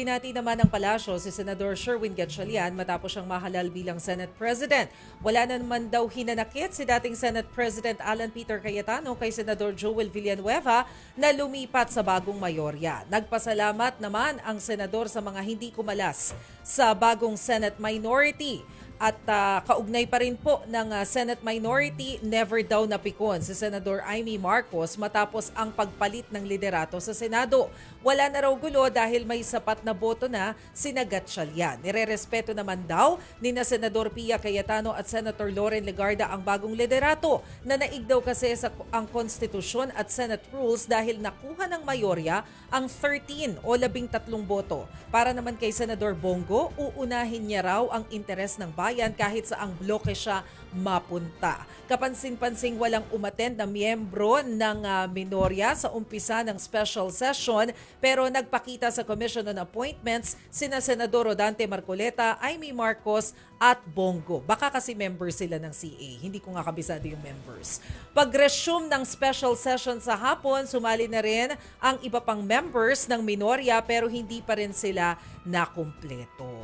binati naman ng palasyo si Senador Sherwin Gatchalian matapos siyang mahalal bilang Senate President. Wala na naman daw hinanakit si dating Senate President Alan Peter Cayetano kay Senador Joel Villanueva na lumipat sa bagong mayorya. Nagpasalamat naman ang senador sa mga hindi kumalas sa bagong Senate minority. At kaugnay pa rin po ng Senate minority, never daw napikon si Senador Amy Marcos matapos ang pagpalit ng liderato sa Senado. Wala na raw gulo dahil may sapat na boto na sina Gatchalian. Nirerespeto naman daw ni na Senador Pia Cayetano at Senator Loren Legarda ang bagong liderato na naig daw kasi sa ang konstitusyon at Senate rules dahil nakuha ng mayorya ang 13 o 13 boto. Para naman kay Senador Bongo, uunahin niya raw ang interes ng bayan kahit sa ang bloke siya mapunta. Kapansin-pansing walang umattend na miyembro ng minorya sa umpisa ng special session pero nagpakita sa Commission on Appointments sina Senador Rodante Marcoleta, Amy Marcos at Bongo. Baka kasi members sila ng CA. Hindi ko nga kabisado yung members. Pag-resume ng special session sa hapon, sumali na rin ang iba pang members ng minorya pero hindi pa rin sila nakumpleto.